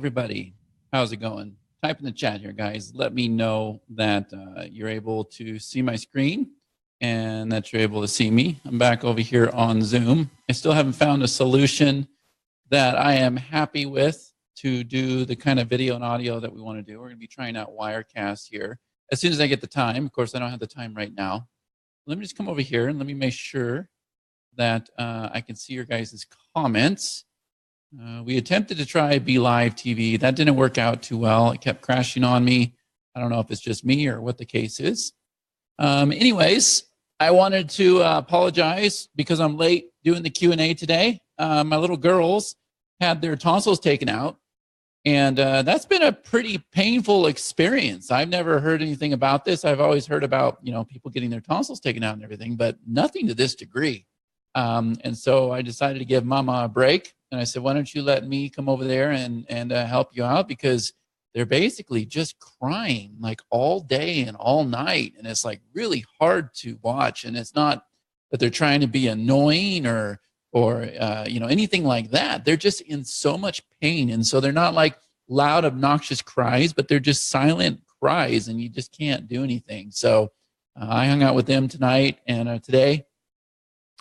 everybody. How's it going? Type in the chat here, guys. Let me know that you're able to see my screen and that you're able to see me. I'm back over here on Zoom. I still haven't found a solution that I am happy with to do the kind of video and audio that we want to do. We're going to be trying out Wirecast here as soon as I get the time. Of course, I don't have the time right now. Let me just come over here and let me make sure that I can see your guys' comments. We attempted to try Be Live TV. That didn't work out too well. It kept crashing on me. I don't know if it's just me or what the case is. Anyways, I wanted to apologize because I'm late doing the Q&A today. My little girls had their tonsils taken out, and that's been a pretty painful experience. I've never heard anything about this. I've always heard about, people getting their tonsils taken out and everything, but nothing to this degree. And so I decided to give Mama a break. And I said, why don't you let me come over there and help you out? Because they're basically just crying like all day and all night. And it's like really hard to watch. And it's not that they're trying to be annoying or anything like that. They're just in so much pain. And so they're not like loud, obnoxious cries, but they're just silent cries and you just can't do anything. So I hung out with them tonight and today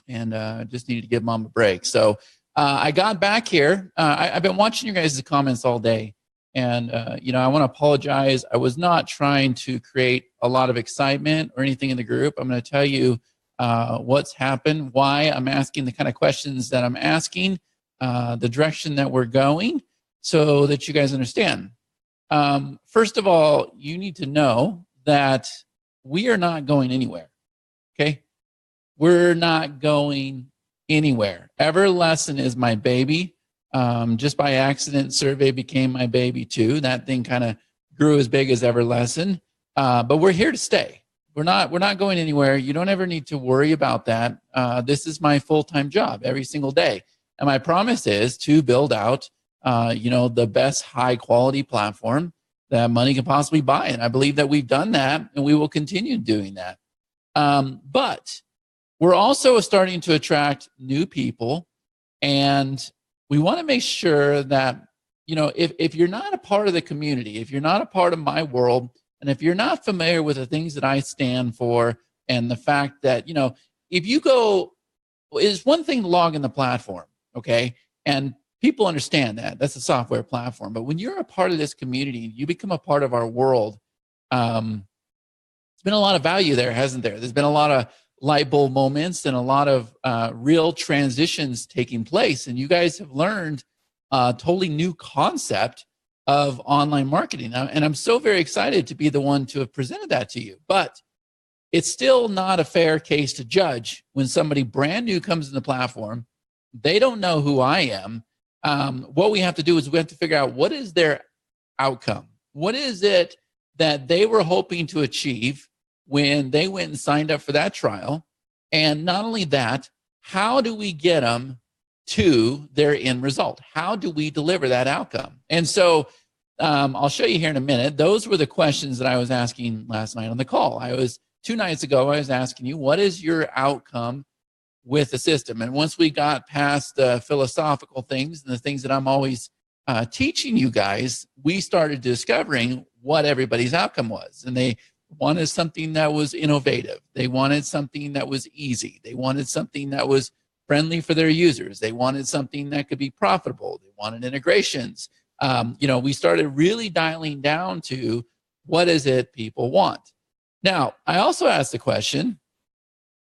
and just needed to give Mom a break. So I got back here. I've been watching your guys' comments all day. And, I want to apologize. I was not trying to create a lot of excitement or anything in the group. I'm going to tell you what's happened, why I'm asking the kind of questions that I'm asking, the direction that we're going, so that you guys understand. First of all, you need to know that we are not going anywhere, okay? We're not going anywhere. EverLesson is my baby. Just by accident, Survey became my baby too. That thing kind of grew as big as EverLesson. But we're here to stay. We're not going anywhere. You don't ever need to worry about that. This is my full-time job every single day. And my promise is to build out, the best high-quality platform that money can possibly buy. And I believe that we've done that, and we will continue doing that. But we're also starting to attract new people, and we want to make sure that, if you're not a part of the community, if you're not a part of my world, and if you're not familiar with the things that I stand for and the fact that, if you go, it's one thing to log in the platform, okay? And people understand that. That's a software platform. But when you're a part of this community, you become a part of our world, there's been a lot of value there, hasn't there? There's been a lot of light bulb moments and a lot of real transitions taking place. And you guys have learned a totally new concept of online marketing. And I'm so very excited to be the one to have presented that to you. But it's still not a fair case to judge when somebody brand new comes in the platform. They don't know who I am. What we have to do is we have to figure out what is their outcome. What is it that they were hoping to achieve when they went and signed up for that trial? And not only that, how do we get them to their end result? How do we deliver that outcome? And so I'll show you here in a minute. Those were the questions that I was asking last night on the call. 2 nights ago, I was asking you, what is your outcome with the system? And once we got past the philosophical things and the things that I'm always teaching you guys, we started discovering what everybody's outcome was. And they wanted something that was innovative. They wanted something that was easy. They wanted something that was friendly for their users. They wanted something that could be profitable. They wanted integrations. We started really dialing down to what is it people want. Now, I also asked the question,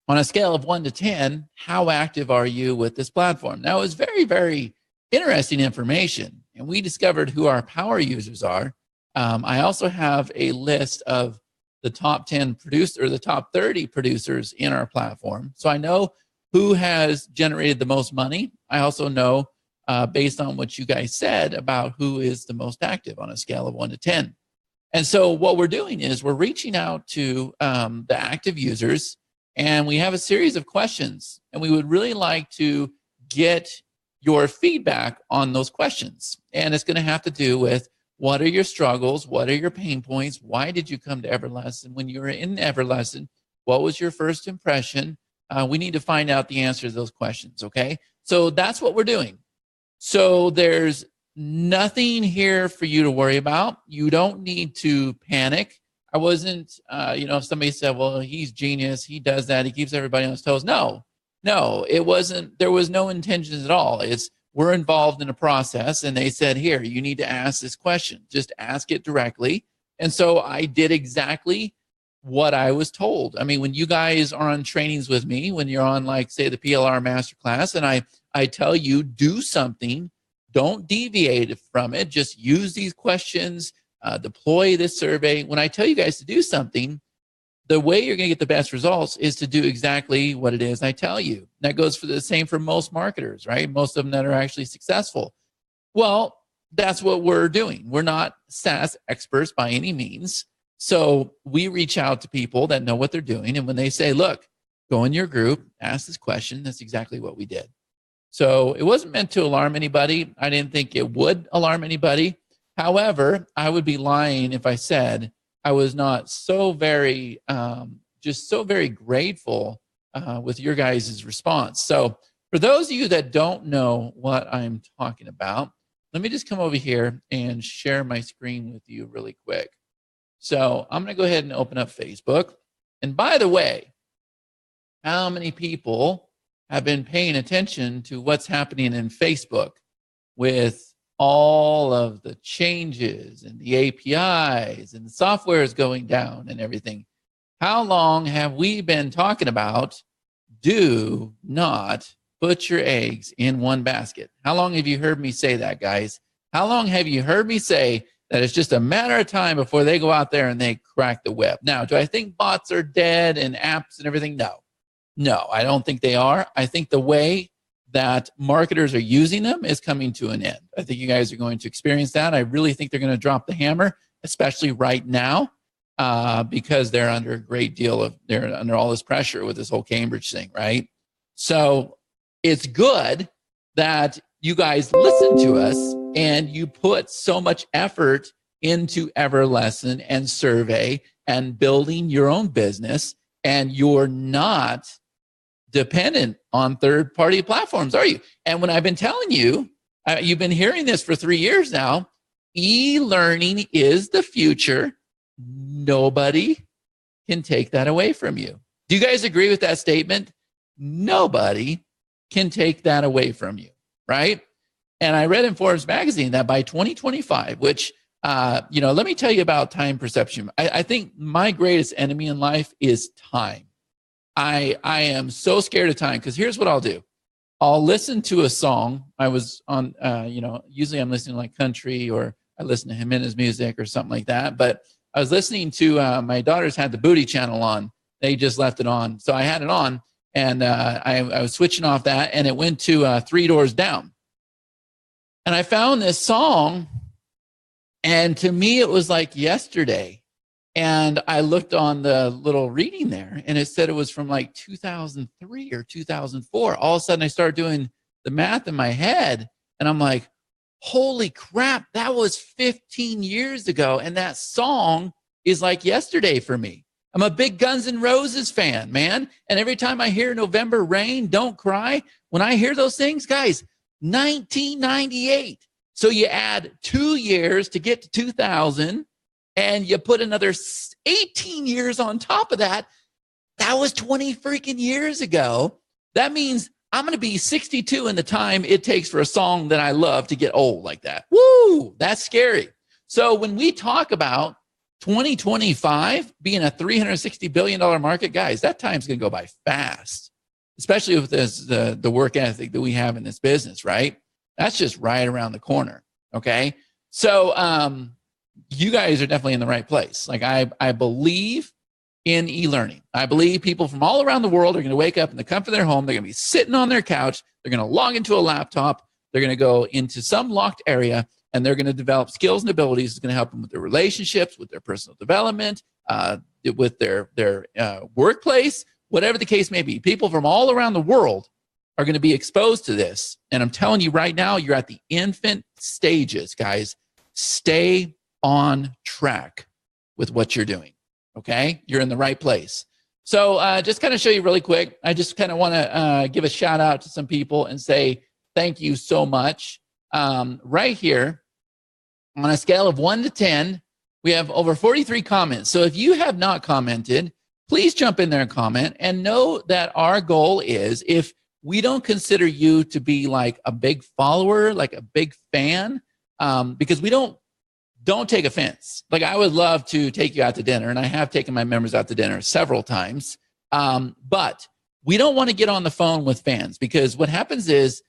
on a scale of 1 to 10, how active are you with this platform? Now, it was very, very interesting information, and we discovered who our power users are. I also have a list of the top 10 producers or the top 30 producers in our platform. So I know who has generated the most money. I also know, based on what you guys said, about who is the most active on a scale of 1 to 10. And so what we're doing is we're reaching out to the active users, and we have a series of questions, and we would really like to get your feedback on those questions. And it's going to have to do with, what are your struggles? What are your pain points? Why did you come to EverLesson? When you were in EverLesson, what was your first impression? We need to find out the answer to those questions, okay? So that's what we're doing. So there's nothing here for you to worry about. You don't need to panic. I wasn't, if somebody said, well, he's genius, he does that, he keeps everybody on his toes. No, it wasn't, there was no intentions at all. We're involved in a process, and they said, here, you need to ask this question. Just ask it directly. And so I did exactly what I was told. I mean, when you guys are on trainings with me, when you're on, like, say, the PLR masterclass, and I tell you, do something, don't deviate from it. Just use these questions, deploy this survey. When I tell you guys to do something, the way you're going to get the best results is to do exactly what it is I tell you. That goes for the same for most marketers, right? Most of them that are actually successful. Well, that's what we're doing. We're not SaaS experts by any means. So we reach out to people that know what they're doing. And when they say, look, go in your group, ask this question, that's exactly what we did. So it wasn't meant to alarm anybody. I didn't think it would alarm anybody. However, I would be lying if I said I was not so very, just so very grateful with your guys' response. So for those of you that don't know what I'm talking about, let me just come over here and share my screen with you really quick. So I'm going to go ahead and open up Facebook. And by the way, how many people have been paying attention to what's happening in Facebook with all of the changes and the APIs and the software is going down and everything? How long have we been talking about do not put your eggs in one basket? How long have you heard me say that, guys? How long have you heard me say that it's just a matter of time before they go out there and they crack the web? Now, do I think bots are dead and apps and everything? No, I don't think they are. I think the way that marketers are using them is coming to an end. I think you guys are going to experience that. I really think they're going to drop the hammer, especially right now, because they're under a great deal of, they're under all this pressure with this whole Cambridge thing, right? So it's good that you guys listen to us and you put so much effort into EverLesson and survey and building your own business, and you're not dependent on third-party platforms, are you? And when I've been telling you, you've been hearing this for 3 years now, e-learning is the future. Nobody can take that away from you. Do you guys agree with that statement? Nobody can take that away from you, right? And I read in Forbes magazine that by 2025, which, let me tell you about time perception. I think my greatest enemy in life is time. I am so scared of time, because here's what I'll do. I'll listen to a song. I was on, usually I'm listening to like country, or I listen to Jimenez music or something like that. But I was listening to, my daughters had the Booty channel on. They just left it on. So I had it on, and I was switching off that, and it went to 3 Doors Down. And I found this song, and to me, it was like yesterday. And I looked on the little reading there, and it said it was from like 2003 or 2004. All of a sudden, I started doing the math in my head, and I'm like, holy crap, that was 15 years ago. And that song is like yesterday for me. I'm a big Guns N' Roses fan, man. And every time I hear November Rain, Don't Cry, when I hear those things, guys, 1998. So you add 2 years to get to 2000, and you put another 18 years on top of that. That was 20 freaking years ago. That means I'm going to be 62 in the time it takes for a song that I love to get old like that. Woo, that's scary. So when we talk about 2025 being a $360 billion market, guys, that time's going to go by fast, especially with the work ethic that we have in this business, right? That's just right around the corner, okay? So you guys are definitely in the right place. Like I believe in e-learning. I believe people from all around the world are going to wake up in the comfort of their home. They're going to be sitting on their couch. They're going to log into a laptop. They're going to go into some locked area, and they're going to develop skills and abilities that's going to help them with their relationships, with their personal development, with their workplace, whatever the case may be. People from all around the world are going to be exposed to this. And I'm telling you right now, you're at the infant stages, guys. Stay on track with what you're doing. Okay, you're in the right place. So just kind of show you really quick. I just kind of want to give a shout out to some people and say thank you so much right here on a scale of 1 to 10, we have over 43 comments. So if you have not commented, please jump in there and comment, and know that our goal is, if we don't consider you to be like a big follower, like a big fan, because we don't take offense. Like, I would love to take you out to dinner, and I have taken my members out to dinner several times. But we don't want to get on the phone with fans, because what happens is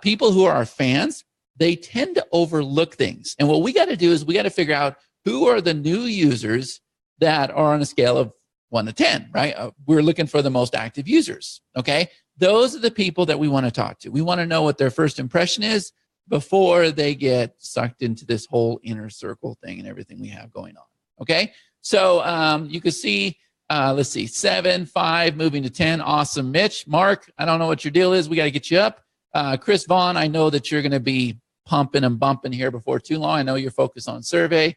people who are fans, they tend to overlook things. And what we got to do is we got to figure out who are the new users that are on a scale of 1 to 10, right? We're looking for the most active users, okay? Those are the people that we want to talk to. We want to know what their first impression is before they get sucked into this whole inner circle thing and everything we have going on, okay? So you can see, let's see, 7, 5, moving to 10. Awesome, Mitch. Mark, I don't know what your deal is. We got to get you up. Chris Vaughn, I know that you're going to be pumping and bumping here before too long. I know you're focused on survey.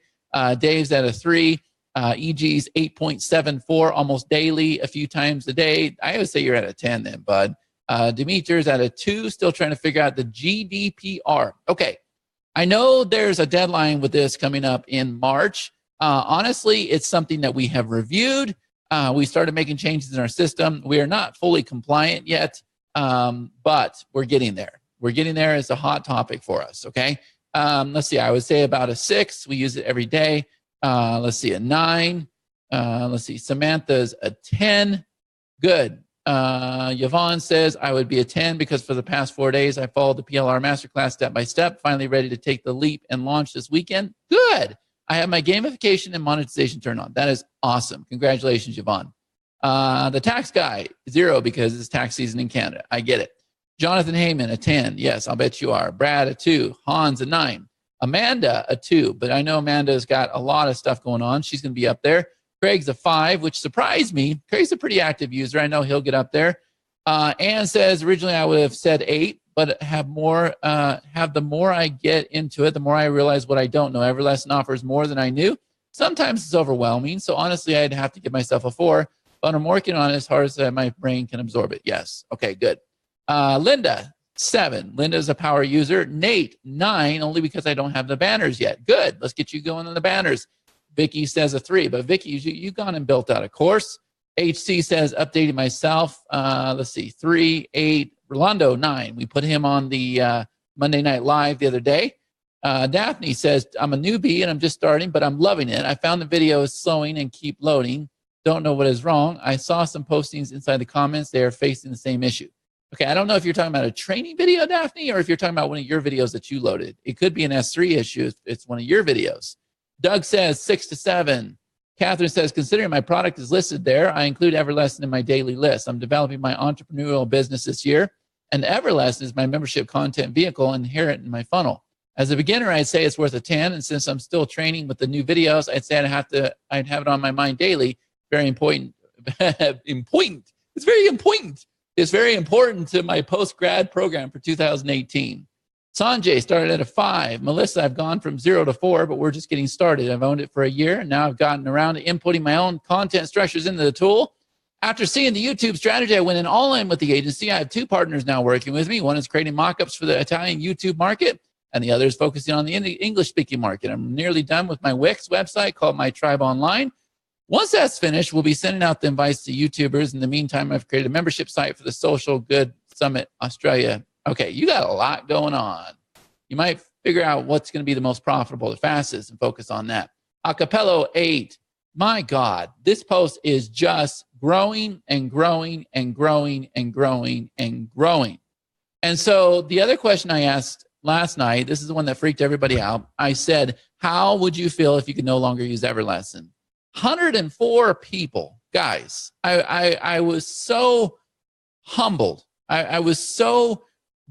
Dave's at a 3. EG's 8.74 almost daily, a few times a day. I would say you're at a 10 then, bud. Demeter's at a 2, still trying to figure out the GDPR. Okay, I know there's a deadline with this coming up in March. Honestly, it's something that we have reviewed. We started making changes in our system. We are not fully compliant yet, but we're getting there. We're getting there. It's a hot topic for us, okay? Let's see, I would say about a 6. We use it every day. Let's see, a 9. Let's see, Samantha's a 10. Good. Yvonne says, I would be a 10 because for the past 4 days, I followed the PLR Masterclass step by step, finally ready to take the leap and launch this weekend. Good. I have my gamification and monetization turned on. That is awesome. Congratulations, Yvonne. The tax guy, 0 because it's tax season in Canada. I get it. Jonathan Heyman, a 10. Yes, I'll bet you are. Brad, a 2. Hans, a 9. Amanda, a 2. But I know Amanda's got a lot of stuff going on. She's going to be up there. Craig's a 5, which surprised me. Craig's a pretty active user. I know he'll get up there. Ann says, originally I would have said 8, but the more I get into it, the more I realize what I don't know. EverLesson offers more than I knew. Sometimes it's overwhelming. So honestly, I'd have to give myself a 4, but I'm working on it as hard as my brain can absorb it. Yes. Okay, good. Linda, 7. Linda's a power user. Nate, 9, only because I don't have the banners yet. Good. Let's get you going on the banners. Vicky says a 3, but Vicky, you've gone and built out a course. HC says updating myself. Let's see, 3, 8. Rolando, 9. We put him on the Monday Night Live the other day. Daphne says, I'm a newbie and I'm just starting, but I'm loving it. I found the video is slowing and keep loading. Don't know what is wrong. I saw some postings inside the comments. They are facing the same issue. Okay, I don't know if you're talking about a training video, Daphne, or if you're talking about one of your videos that you loaded. It could be an S3 issue if it's one of your videos. Doug says 6 to 7. Catherine says, considering my product is listed there, I include EverLesson in my daily list. I'm developing my entrepreneurial business this year, and EverLesson is my membership content vehicle inherent in my funnel. As a beginner, I'd say it's worth a 10, and since I'm still training with the new videos, I'd say I'd have it on my mind daily. Very important. Important. It's very important. It's very important to my post-grad program for 2018. Sanjay started at a 5. Melissa, I've gone from 0 to 4, but we're just getting started. I've owned it for a year, and now I've gotten around to inputting my own content structures into the tool. After seeing the YouTube strategy, I went in all in with the agency. I have 2 partners now working with me. One is creating mock-ups for the Italian YouTube market, and the other is focusing on the English-speaking market. I'm nearly done with my Wix website called My Tribe Online. Once that's finished, we'll be sending out the invites to YouTubers. In the meantime, I've created a membership site for the Social Good Summit Australia. Okay, you got a lot going on. You might figure out what's going to be the most profitable, the fastest, and focus on that. Acapello 8. My God, this post is just growing and growing and growing and growing and growing. And so the other question I asked last night, this is the one that freaked everybody out. I said, how would you feel if you could no longer use EverLesson? 104 people. Guys, I was so humbled. I was so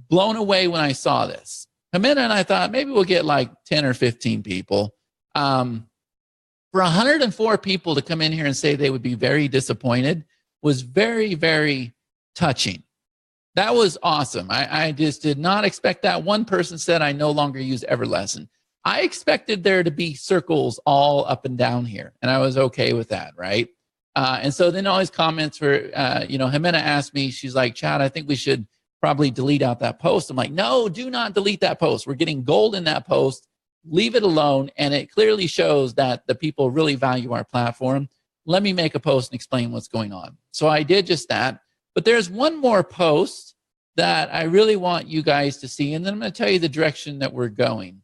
blown away when I saw this. Jimena and I thought maybe we'll get like 10 or 15 people. For 104 people to come in here and say they would be very disappointed was very, very touching. That was awesome. I just did not expect that. One person said, I no longer use EverLesson. I expected there to be circles all up and down here, and I was okay with that, right? And so then all his comments were, Jimena asked me, she's like, Chad, I think we should probably delete out that post. I'm like, no, do not delete that post. We're getting gold in that post. Leave it alone. And it clearly shows that the people really value our platform. Let me make a post and explain what's going on. So I did just that. But there's one more post that I really want you guys to see. And then I'm going to tell you the direction that we're going.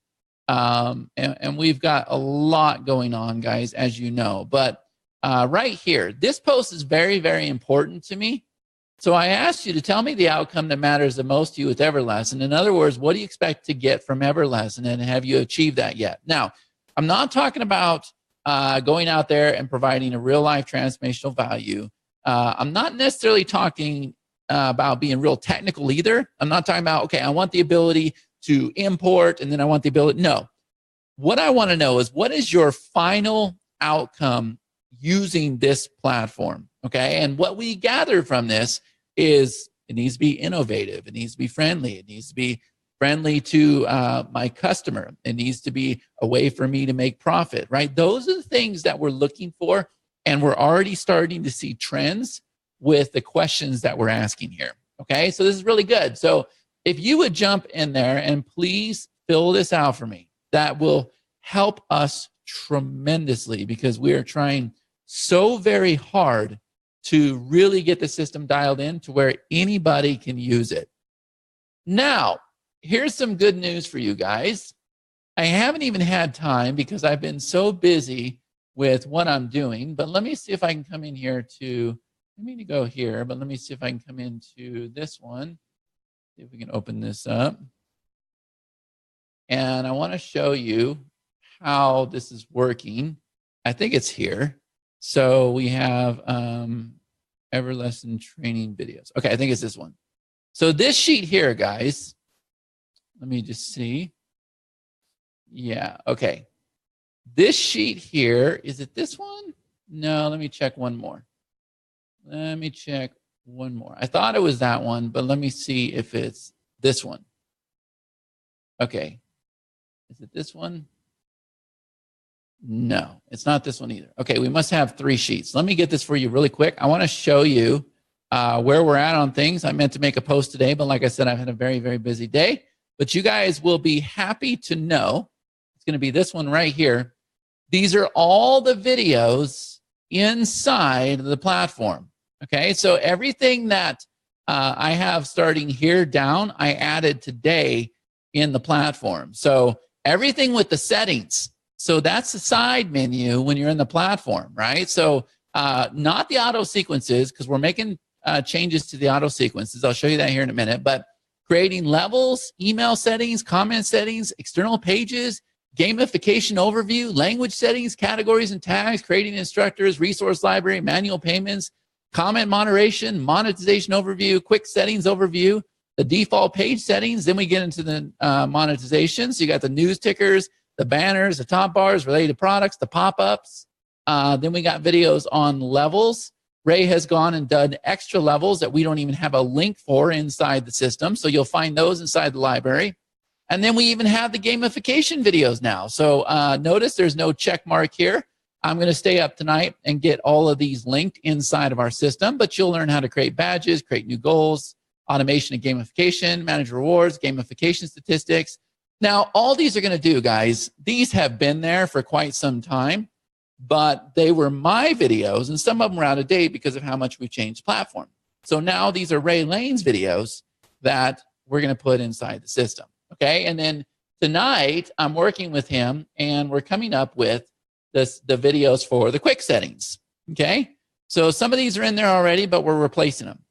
And we've got a lot going on, guys, as you know. But right here, this post is very, very important to me. So I asked you to tell me the outcome that matters the most to you with EverLesson. In other words, what do you expect to get from EverLesson, and have you achieved that yet? Now, I'm not talking about going out there and providing a real-life transformational value. I'm not necessarily talking about being real technical either. I'm not talking about, okay, I want the ability to import, and then I want the ability. No. What I want to know is, what is your final outcome using this platform? Okay. And what we gather from this is it needs to be innovative. It needs to be friendly. It needs to be friendly to my customer. It needs to be a way for me to make profit, right? Those are the things that we're looking for. And we're already starting to see trends with the questions that we're asking here. Okay. So this is really good. So if you would jump in there and please fill this out for me, that will help us tremendously, because we are trying so very hard to really get the system dialed in to where anybody can use it. Now, here's some good news for you guys. I haven't even had time because I've been so busy with what I'm doing, but let me see if I can come in here to, I mean to go here, but let me see if I can come into this one. See if we can open this up. And I want to show you how this is working. I think it's here. So we have EverLesson training videos. Okay, I think it's this one. So this sheet here, guys, let me just see. Yeah, okay. This sheet here, is it this one? No, let me check one more. Let me check one more. I thought it was that one, but let me see if it's this one. Okay. Is it this one? No, it's not this one either. Okay, we must have 3 sheets. Let me get this for you really quick. I want to show you where we're at on things. I meant to make a post today, but like I said, I've had a very, very busy day. But you guys will be happy to know, it's going to be this one right here. These are all the videos inside the platform. Okay, so everything that I have starting here down, I added today in the platform. So everything with the settings. So that's the side menu when you're in the platform, right? So not the auto sequences, because we're making changes to the auto sequences. I'll show you that here in a minute. But creating levels, email settings, comment settings, external pages, gamification overview, language settings, categories and tags, creating instructors, resource library, manual payments, comment moderation, monetization overview, quick settings overview, the default page settings. Then we get into the monetization. So you got the news tickers, the banners, the top bars, related products, the pop-ups. Then we got videos on levels. Ray has gone and done extra levels that we don't even have a link for inside the system. So you'll find those inside the library. And then we even have the gamification videos now. So notice there's no check mark here. I'm going to stay up tonight and get all of these linked inside of our system, but you'll learn how to create badges, create new goals, automation and gamification, manage rewards, gamification statistics. Now, all these are going to do, guys, these have been there for quite some time, but they were my videos, and some of them were out of date because of how much we've changed platform. So now these are Ray Lane's videos that we're going to put inside the system, okay? And then tonight, I'm working with him, and we're coming up with the videos for the quick settings, okay? So some of these are in there already, but we're replacing them.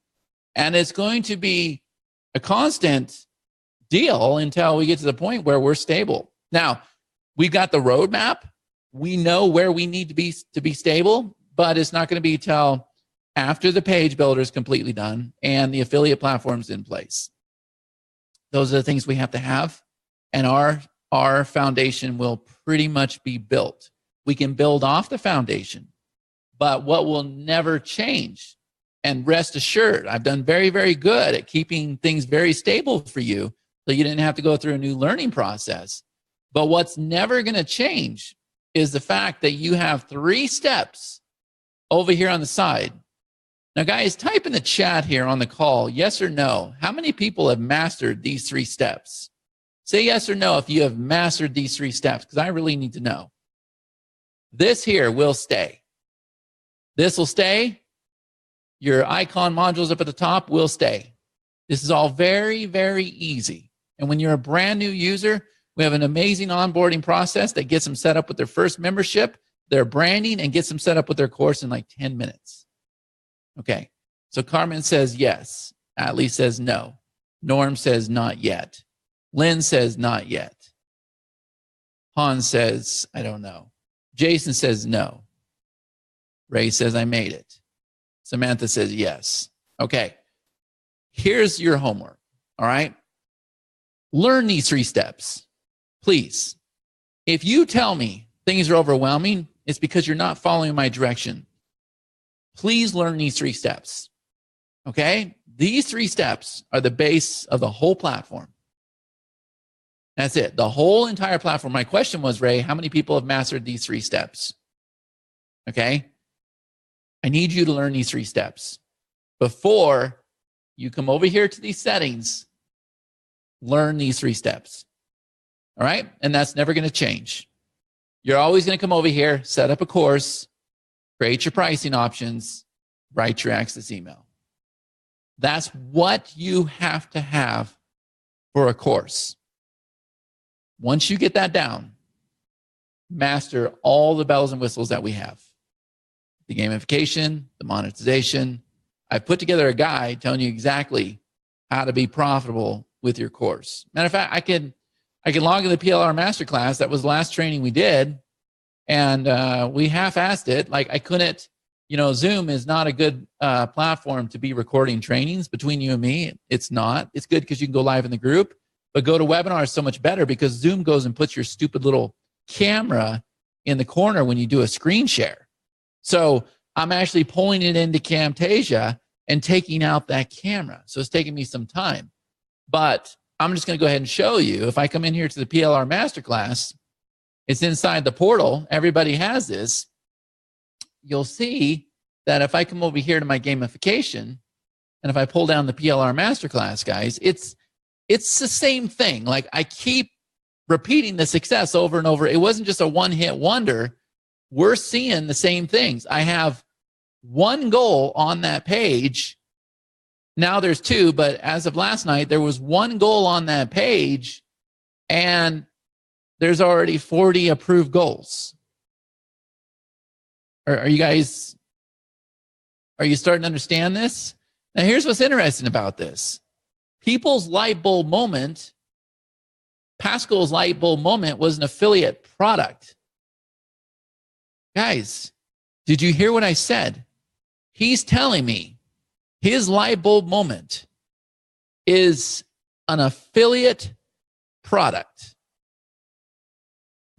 And it's going to be a constant deal until we get to the point where we're stable. Now, we've got the roadmap. We know where we need to be stable, but it's not going to be till after the page builder is completely done and the affiliate platform's in place. Those are the things we have to have, and our foundation will pretty much be built. We can build off the foundation, but what will never change, and rest assured, I've done very, very good at keeping things very stable for you, so you didn't have to go through a new learning process. But what's never going to change is the fact that you have 3 steps over here on the side Now, guys, type in the chat here on the call, yes or no. How many people have mastered these 3 steps? Say yes or no if you have mastered these 3 steps, because I really need to know. This here will stay. This will stay. Your icon modules up at the top will stay. This is all very, very easy. And when you're a brand new user, we have an amazing onboarding process that gets them set up with their first membership, their branding, and gets them set up with their course in like 10 minutes. Okay, so Carmen says yes. Atlee says no. Norm says not yet. Lynn says not yet. Hans says, I don't know. Jason says no. Ray says I made it. Samantha says yes. Okay, here's your homework, all right? Learn these 3 steps, please. If you tell me things are overwhelming, it's because you're not following my direction. Please learn these 3 steps, okay? These 3 steps are the base of the whole platform. That's it, the whole entire platform. My question was, Ray, how many people have mastered these 3 steps? Okay? I need you to learn these 3 steps. Before you come over here to these settings, learn these 3 steps. All right? And that's never going to change. You're always going to come over here, set up a course, create your pricing options, write your access email. That's what you have to have for a course. Once you get that down, master all the bells and whistles that we have. The gamification, the monetization. I've put together a guide telling you exactly how to be profitable with your course. Matter of fact, I can log in the PLR Masterclass. That was the last training we did. And we half-assed it. Like I couldn't, Zoom is not a good platform to be recording trainings between you and me. It's not. It's good because you can go live in the group. But GoToWebinar is so much better because Zoom goes and puts your stupid little camera in the corner when you do a screen share. So I'm actually pulling it into Camtasia and taking out that camera. So it's taking me some time. But I'm just going to go ahead and show you. If I come in here to the PLR Masterclass, it's inside the portal. Everybody has this. You'll see that if I come over here to my gamification, and if I pull down the PLR Masterclass, guys, it's the same thing. Like I keep repeating the success over and over. It wasn't just a one-hit wonder. We're seeing the same things. I have one goal on that page. Now there's 2, but as of last night, there was one goal on that page, and there's already 40 approved goals. Are you guys, are you starting to understand this? Now here's what's interesting about this. People's light bulb moment, Pascal's light bulb moment was an affiliate product. Guys, did you hear what I said? He's telling me his light bulb moment is an affiliate product.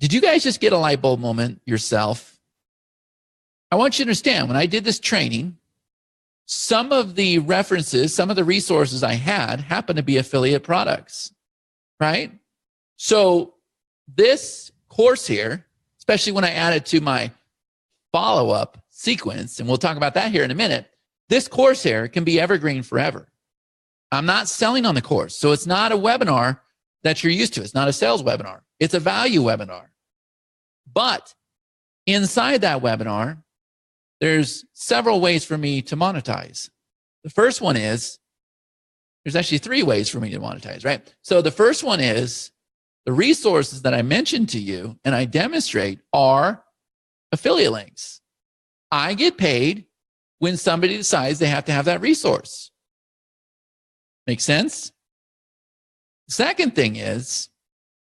Did you guys just get a light bulb moment yourself? I want you to understand, when I did this training, some of the references, some of the resources I had happened to be affiliate products, right? So this course here, especially when I add it to my follow-up sequence, and we'll talk about that here in a minute, this course here can be evergreen forever. I'm not selling on the course, so it's not a webinar that you're used to. It's not a sales webinar. It's a value webinar. But inside that webinar, there's several ways for me to monetize. The first one is, there's actually 3 ways for me to monetize, right? So the first one is the resources that I mentioned to you and I demonstrate are affiliate links. I get paid when somebody decides they have to have that resource. Make sense? The second thing is,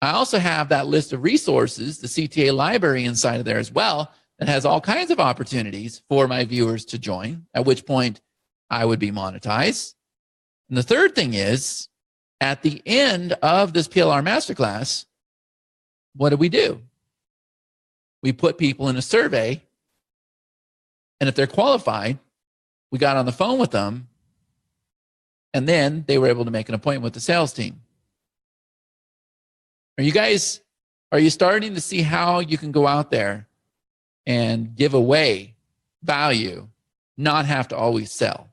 I also have that list of resources, the CTA library inside of there as well, that has all kinds of opportunities for my viewers to join, at which point I would be monetized. And the third thing is, at the end of this PLR Masterclass, what do? We put people in a survey, and if they're qualified, we got on the phone with them, and then they were able to make an appointment with the sales team. Are you starting to see how you can go out there and give away value not have to always sell.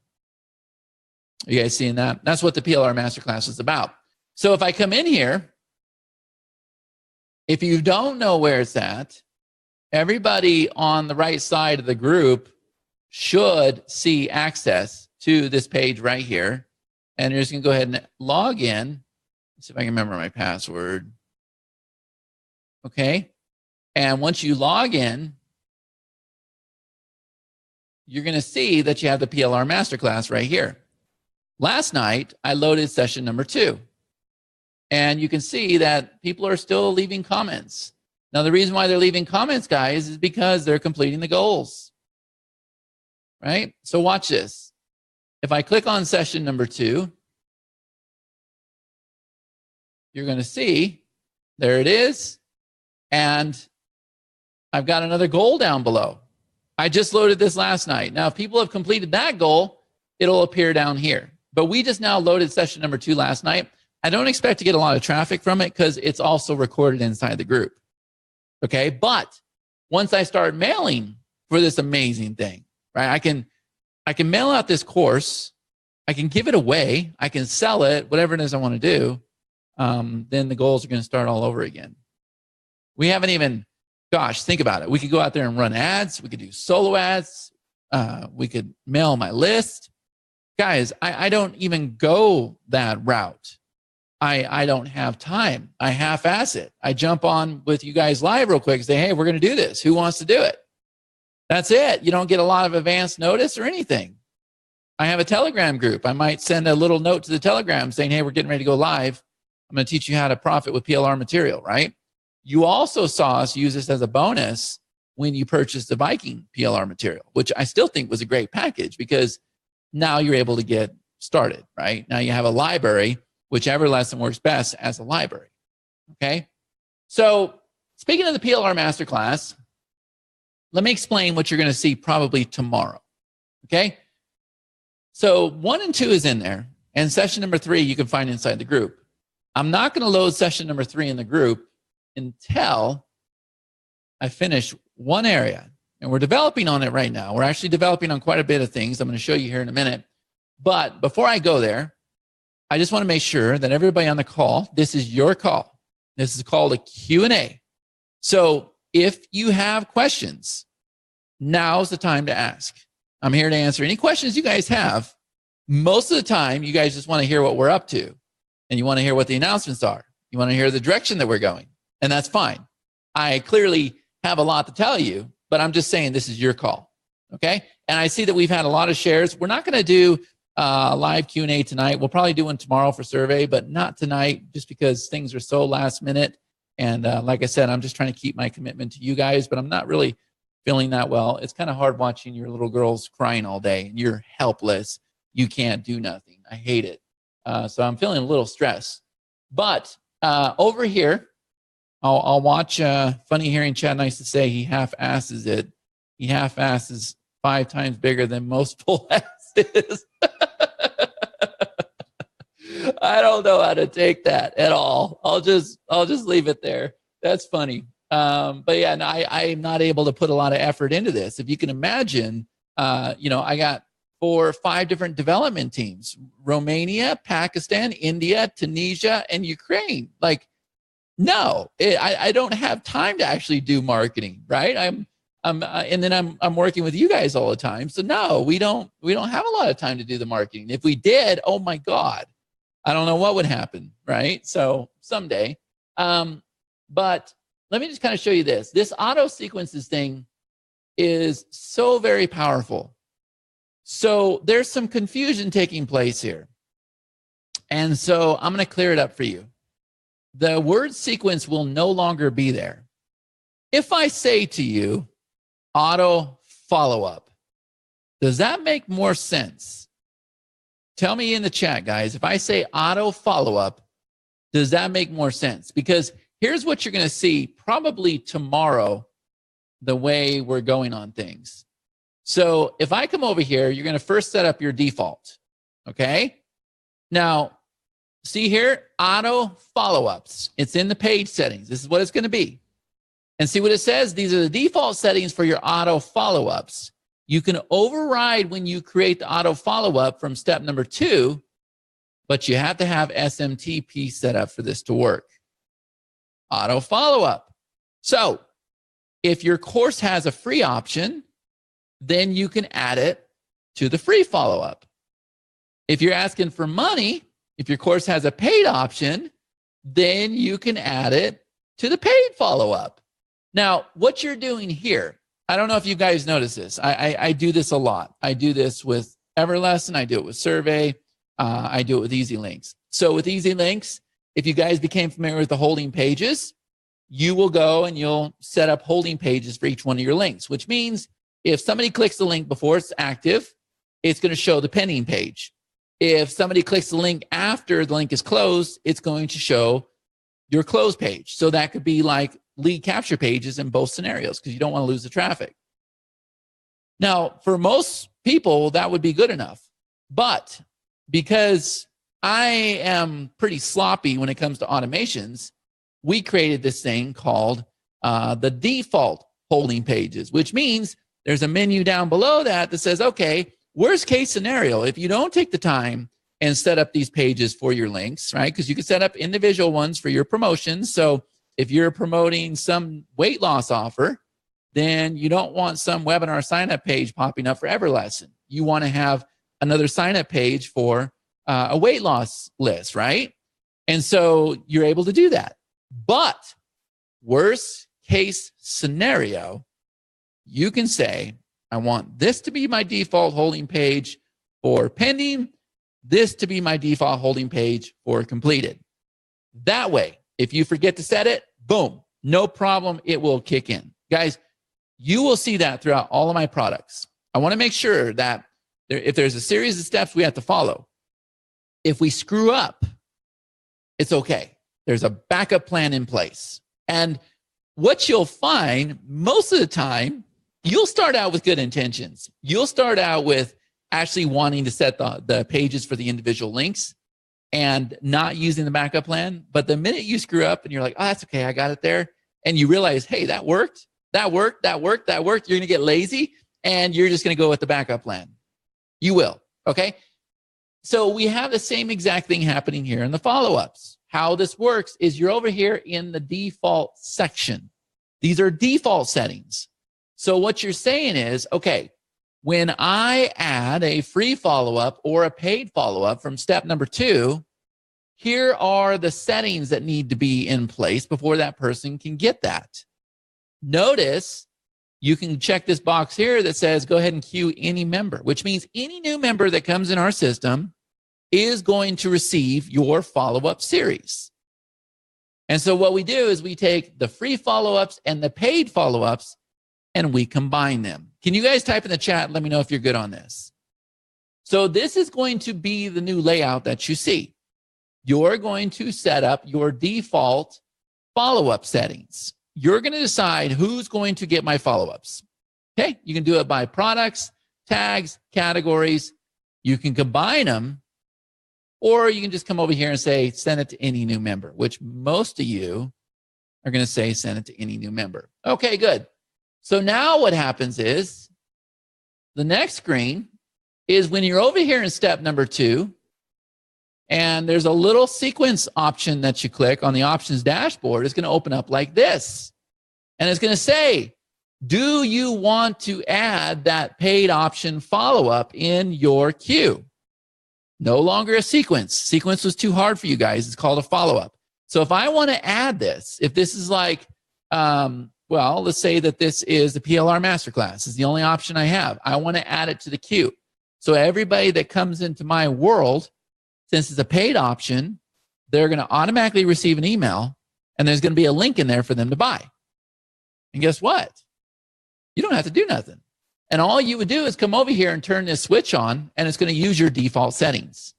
Are you guys seeing that? That's what the PLR Masterclass is about. So if I come in here, if you don't know where it's at, everybody on the right side of the group should see access to this page right here. And you're just going to go ahead and log in. Let's see if I can remember my password. Okay. And once you log in, you're going to see that you have the PLR Masterclass right here. Last night, I loaded session number 2. And you can see that people are still leaving comments. Now, the reason why they're leaving comments, guys, is because they're completing the goals. Right? So watch this. If I click on session number 2, you're going to see, there it is. And I've got another goal down below. I just loaded this last night. Now, if people have completed that goal, it'll appear down here. But we just now loaded session number 2 last night. I don't expect to get a lot of traffic from it because it's also recorded inside the group. Okay, but once I start mailing for this amazing thing, right? I can mail out this course. I can give it away. I can sell it, whatever it is I want to do. Then the goals are going to start all over again. We haven't even, gosh, think about it. We could go out there and run ads. We could do solo ads. We could mail my list. Guys, I don't even go that route. I don't have time. I half-ass it. I jump on with you guys live real quick and say, hey, we're going to do this. Who wants to do it? That's it. You don't get a lot of advance notice or anything. I have a Telegram group. I might send a little note to the Telegram saying, hey, we're getting ready to go live. I'm going to teach you how to profit with PLR material, right? You also saw us use this as a bonus when you purchased the Viking PLR material, which I still think was a great package because now you're able to get started, right? Now you have a library, which EverLesson works best as a library, okay? So speaking of the PLR Masterclass, let me explain what you're going to see probably tomorrow, okay? So 1 and 2 is in there, and session number 3 you can find inside the group. I'm not going to load session number 3 in the group until I finish one area, and we're developing on it right now. We're actually developing on quite a bit of things. I'm going to show you here in a minute. But before I go there, I just want to make sure that everybody on the call, this is your call. This is called a Q&A. So if you have questions, now's the time to ask. I'm here to answer any questions you guys have. Most of the time, you guys just want to hear what we're up to, and you want to hear what the announcements are. You want to hear the direction that we're going, and that's fine. I clearly have a lot to tell you, but I'm just saying this is your call, okay? And I see that we've had a lot of shares. We're not going to do live Q&A tonight. We'll probably do one tomorrow for survey, but not tonight just because things are so last minute. And like I said, I'm just trying to keep my commitment to you guys, but I'm not really feeling that well. It's kind of hard watching your little girls crying all day and you're helpless. You can't do nothing. I hate it. So I'm feeling a little stressed. But over here, I'll watch Funny Hearing Chad Nice to say he half-asses it. He half-asses 5 times bigger than most full asses. I don't know how to take that at all. I'll just leave it there. That's funny. But yeah, no, I'm not able to put a lot of effort into this. If you can imagine, I got 4 or 5 different development teams: Romania, Pakistan, India, Tunisia, and Ukraine. Like, no, I don't have time to actually do marketing, right? And then I'm working with you guys all the time. So no, we don't have a lot of time to do the marketing. If we did, oh my God, I don't know what would happen, right? So someday. But let me just kind of show you this. This auto sequences thing is so very powerful. So there's some confusion taking place here. And so I'm going to clear it up for you. The word sequence will no longer be there. If I say to you, auto follow-up, does that make more sense? Tell me in the chat, guys. If I say auto follow-up, does that make more sense? Because here's what you're going to see probably tomorrow, the way we're going on things. So if I come over here, you're going to first set up your default, okay? Now, see here, auto follow-ups. It's in the page settings. This is what it's going to be. And see what it says? These are the default settings for your auto follow-ups. You can override when you create the auto follow-up from step number 2, but you have to have SMTP set up for this to work. Auto follow-up. So if your course has a free option, then you can add it to the free follow-up. If you're asking for money, if your course has a paid option, then you can add it to the paid follow-up. Now, what you're doing here, I don't know if you guys notice this. I do this a lot. I do this with EverLesson. I do it with Survey. I do it with Easy Links. So with Easy Links, if you guys became familiar with the holding pages, you will go and you'll set up holding pages for each one of your links, which means if somebody clicks the link before it's active, it's going to show the pending page. If somebody clicks the link after the link is closed, it's going to show your closed page. So that could be like lead capture pages in both scenarios because you don't want to lose the traffic. Now, for most people, that would be good enough. But because I am pretty sloppy when it comes to automations, we created this thing called the default holding pages, which means there's a menu down below that says, okay, worst case scenario, if you don't take the time and set up these pages for your links, right? Because you can set up individual ones for your promotions. So if you're promoting some weight loss offer, then you don't want some webinar sign-up page popping up for EverLesson. You want to have another sign-up page for a weight loss list, right? And so you're able to do that. But worst case scenario, you can say, I want this to be my default holding page for pending, this to be my default holding page for completed. That way, if you forget to set it, boom, no problem, it will kick in. Guys, you will see that throughout all of my products. I want to make sure that if there's a series of steps we have to follow, if we screw up, it's okay. There's a backup plan in place. And what you'll find most of the time, you'll start out with good intentions. You'll start out with actually wanting to set the pages for the individual links and not using the backup plan. But the minute you screw up and you're like, oh, that's okay, I got it there. And you realize, hey, that worked, you're going to get lazy and you're just going to go with the backup plan. You will, okay? So we have the same exact thing happening here in the follow-ups. How this works is you're over here in the default section. These are default settings. So what you're saying is, okay, when I add a free follow-up or a paid follow-up from step number 2, here are the settings that need to be in place before that person can get that. Notice you can check this box here that says go ahead and queue any member, which means any new member that comes in our system is going to receive your follow-up series. And so what we do is we take the free follow-ups and the paid follow-ups and we combine them. Can you guys type in the chat and let me know if you're good on this? So this is going to be the new layout that you see. You're going to set up your default follow-up settings. You're going to decide who's going to get my follow-ups. Okay, you can do it by products, tags, categories. You can combine them, or you can just come over here and say, send it to any new member, which most of you are going to say, send it to any new member. Okay, good. So now what happens is the next screen is when you're over here in step number 2, and there's a little sequence option that you click on the options dashboard. It's going to open up like this. And it's going to say, do you want to add that paid option follow-up in your queue? No longer a sequence. Sequence was too hard for you guys. It's called a follow-up. So if I want to add this, if this is like, well, let's say that this is the PLR Masterclass. It's the only option I have. I want to add it to the queue. So everybody that comes into my world, since it's a paid option, they're going to automatically receive an email, and there's going to be a link in there for them to buy. And guess what? You don't have to do nothing. And all you would do is come over here and turn this switch on, and it's going to use your default settings.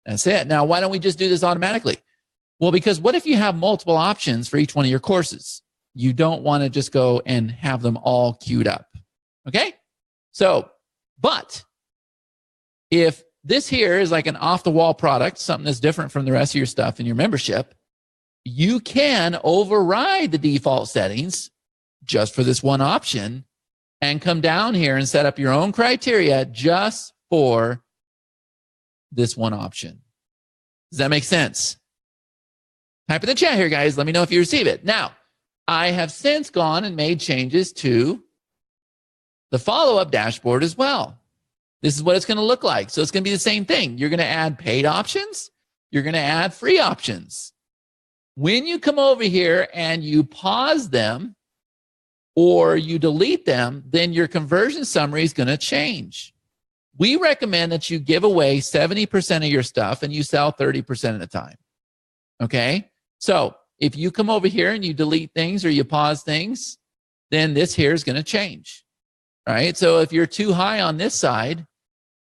That's it. Now, why don't we just do this automatically? Well, because what if you have multiple options for each one of your courses? You don't want to just go and have them all queued up. Okay? So, but if this here is like an off-the-wall product, something that's different from the rest of your stuff in your membership, you can override the default settings just for this one option and come down here and set up your own criteria just for this one option. Does that make sense? Type in the chat here, guys. Let me know if you receive it. Now, I have since gone and made changes to the follow-up dashboard as well. This is what it's going to look like. So it's going to be the same thing. You're going to add paid options. You're going to add free options. When you come over here and you pause them or you delete them, then your conversion summary is going to change. We recommend that you give away 70% of your stuff and you sell 30% of the time. Okay? So if you come over here and you delete things or you pause things, then this here is going to change. Right? So if you're too high on this side,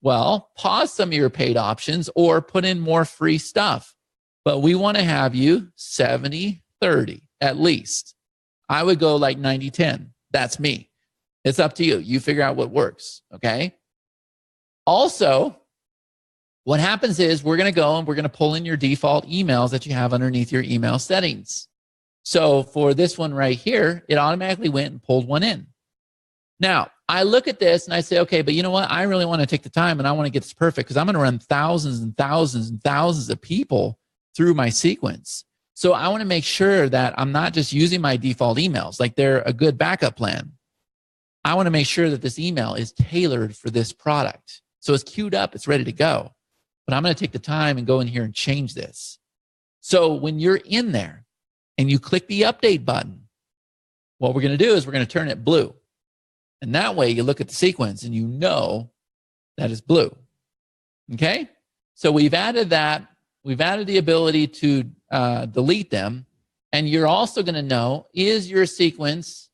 well, pause some of your paid options or put in more free stuff. But we want to have you 70-30 at least. I would go like 90-10. That's me. It's up to you. You figure out what works. Okay? Also, what happens is we're going to go and we're going to pull in your default emails that you have underneath your email settings. So for this one right here, it automatically went and pulled one in. Now, I look at this and I say, okay, but you know what? I really want to take the time and I want to get this perfect because I'm going to run thousands and thousands and thousands of people through my sequence. So I want to make sure that I'm not just using my default emails, like they're a good backup plan. I want to make sure that this email is tailored for this product. So it's queued up, it's ready to go. But I'm going to take the time and go in here and change this. So when you're in there and you click the update button, what we're going to do is we're going to turn it blue. And that way you look at the sequence and you know that it's blue. Okay? So we've added that. We've added the ability to delete them. And you're also going to know, is your sequence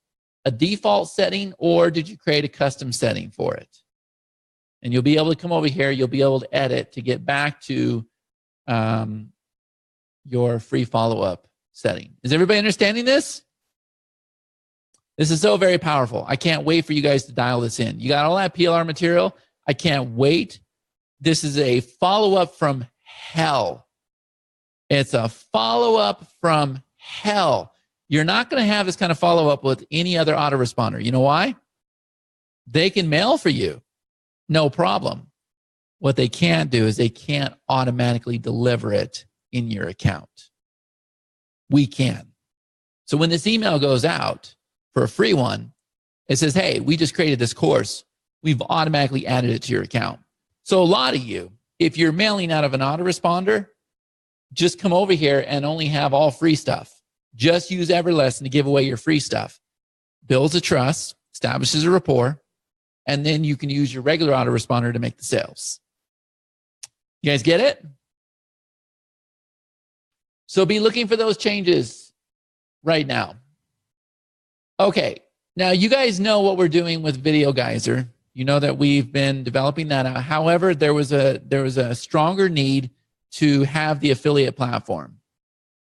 a default setting or did you create a custom setting for it? And you'll be able to come over here. You'll be able to edit to get back to your free follow-up setting. Is everybody understanding this? This is so very powerful. I can't wait for you guys to dial this in. You got all that PLR material? I can't wait. This is a follow-up from hell. It's a follow-up from hell. You're not going to have this kind of follow-up with any other autoresponder. You know why? They can mail for you. No problem. What they can't do is they can't automatically deliver it in your account. We can. So when this email goes out for a free one, it says, hey, we just created this course. We've automatically added it to your account. So a lot of you, if you're mailing out of an autoresponder, just come over here and only have all free stuff. Just use EverLesson to give away your free stuff. Builds a trust, establishes a rapport, and then you can use your regular autoresponder to make the sales. You guys get it? So be looking for those changes right now. Okay, now you guys know what we're doing with Video Geyser. You know that we've been developing that out. However, there was a stronger need to have the affiliate platform.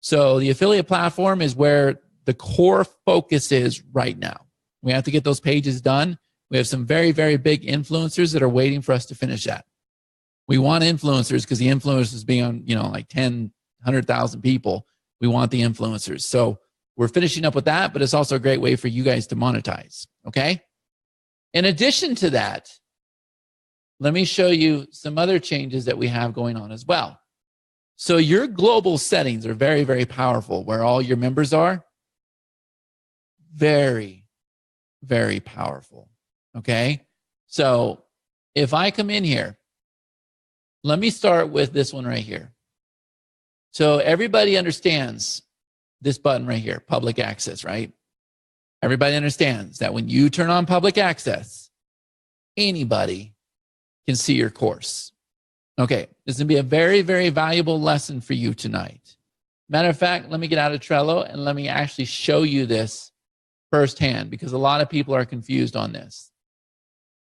So the affiliate platform is where the core focus is right now. We have to get those pages done. We have some very, very big influencers that are waiting for us to finish that. We want influencers because the influencers being on, like 10, 100,000 people. We want the influencers. So we're finishing up with that, but it's also a great way for you guys to monetize, okay? In addition to that, let me show you some other changes that we have going on as well. So your global settings are very, very powerful where all your members are. Very, very powerful, okay? So if I come in here, let me start with this one right here. So everybody understands this button right here, public access, right? Everybody understands that when you turn on public access, anybody can see your course. Okay, this is going to be a very, very valuable lesson for you tonight. Matter of fact, let me get out of Trello and let me actually show you this firsthand because a lot of people are confused on this.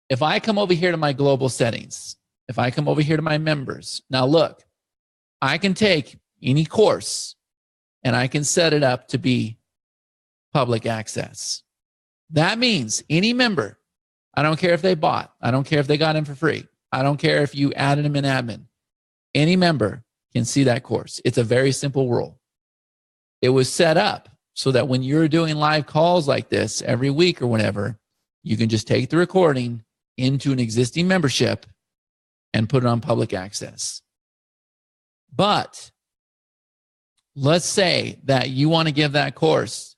If I come over here to my global settings, if I come over here to my members, now look, I can take any course and I can set it up to be public access. That means any member, I don't care if they bought, I don't care if they got in for free, I don't care if you added them in admin, any member can see that course. It's a very simple rule. It was set up so that when you're doing live calls like this every week or whatever, You can just take the recording into an existing membership and put it on public access. But let's say that you want to give that course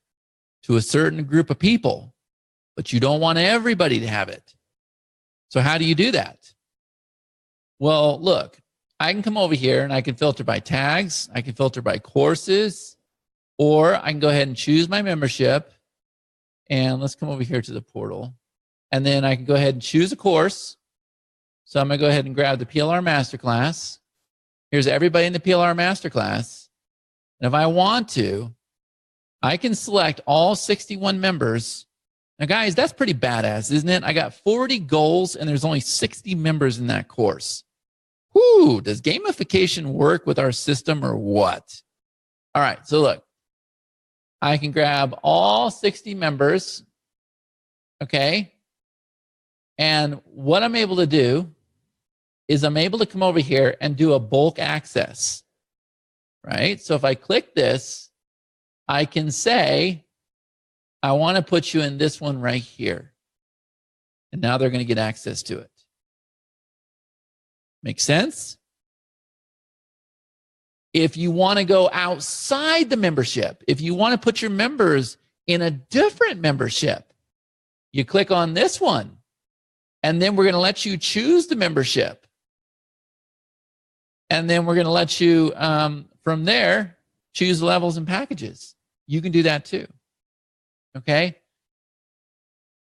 to a certain group of people, but you don't want everybody to have it. So how do you do that? Well, look, I can come over here and I can filter by tags. I can filter by courses, or I can go ahead and choose my membership. And let's come over here to the portal. And then I can go ahead and choose a course. So I'm going to go ahead and grab the PLR Masterclass. Here's everybody in the PLR Masterclass. And if I want to, I can select all 61 members. Now, guys, that's pretty badass, isn't it? I got 40 goals, and there's only 60 members in that course. Whoo, does gamification work with our system or what? All right, so look. I can grab all 60 members, okay? And what I'm able to do is I'm able to come over here and do a bulk access, right? So if I click this, I can say, I want to put you in this one right here. And now they're going to get access to it. Make sense? If you want to go outside the membership, if you want to put your members in a different membership, you click on this one, and then we're going to let you choose the membership. And then we're going to let you, from there, choose levels and packages. You can do that too. Okay?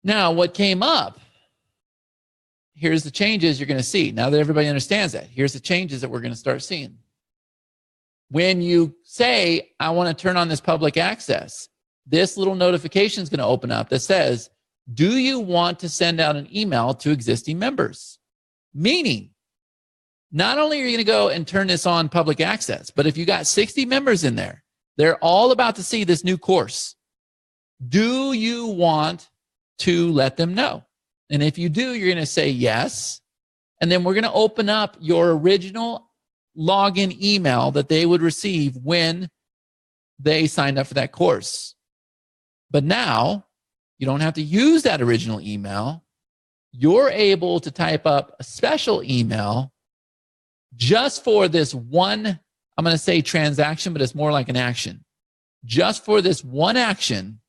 Now, what came up, here's the changes you're going to see. Now that everybody understands that, here's the changes that we're going to start seeing. When you say, I want to turn on this public access, this little notification is going to open up that says, do you want to send out an email to existing members? Meaning, not only are you going to go and turn this on public access, but if you got 60 members in there, they're all about to see this new course. Do you want to let them know? And if you do, you're going to say yes. And then we're going to open up your original login email that they would receive when they signed up for that course. But now you don't have to use that original email. You're able to type up a special email just for this one, I'm going to say transaction, but it's more like an action. Just for this one action,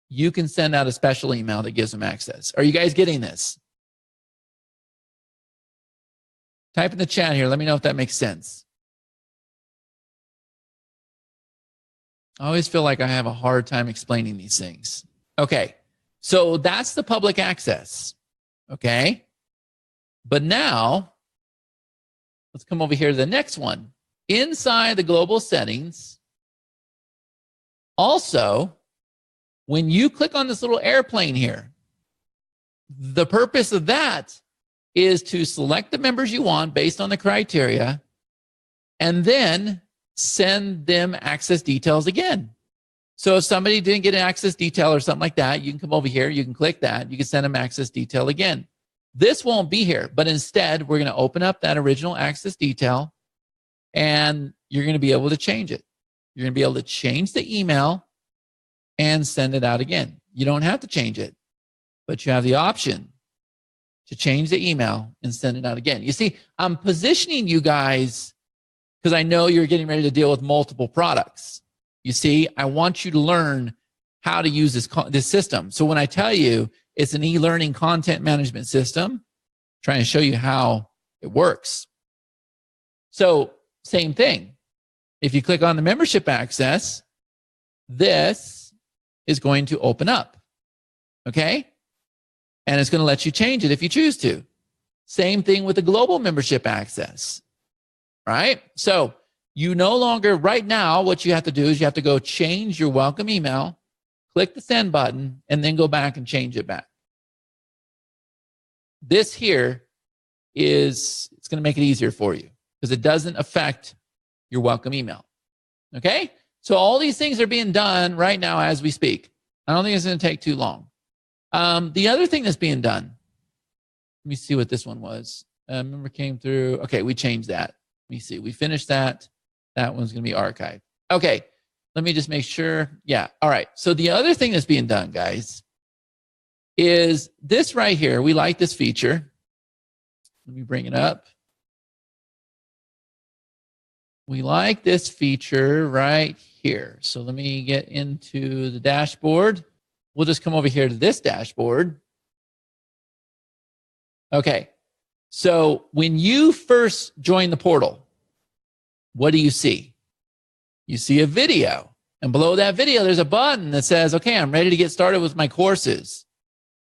you can send out a special email that gives them access. Are you guys getting this? Type in the chat here. Let me know if that makes sense. I always feel like I have a hard time explaining these things. Okay, so that's the public access. Okay, but now let's come over here to the next one. Inside the global settings, also, when you click on this little airplane here, the purpose of that is to select the members you want based on the criteria and then send them access details again. So if somebody didn't get an access detail or something like that, you can come over here, you can click that, you can send them access detail again. This won't be here, but instead we're going to open up that original access detail and you're going to be able to change it. You're going to be able to change the email and send it out again. You don't have to change it, but you have the option to change the email and send it out again. You see, I'm positioning you guys because I know you're getting ready to deal with multiple products. You see, I want you to learn how to use this system. So when I tell you it's an e-learning content management system, I'm trying to show you how it works. So same thing. If you click on the membership access, this is going to open up. Okay? And it's going to let you change it if you choose to. Same thing with the global membership access. Right? So you no longer, right now, what you have to do is you have to go change your welcome email, click the send button, and then go back and change it back. This here is, it's going to make it easier for you because it doesn't affect your welcome email. Okay? So all these things are being done right now as we speak. I don't think it's going to take too long. The other thing that's being done, let me see what this one was. Remember came through. Okay, we changed that. Let me see. We finished that. That one's going to be archived. Okay, let me just make sure. Yeah, all right. So the other thing that's being done, guys, is this right here. We like this feature. Let me bring it up. We like this feature right here. So let me get into the dashboard. We'll just come over here to this dashboard. Okay. So when you first join the portal, what do you see? You see a video. And below that video, there's a button that says, okay, I'm ready to get started with my courses.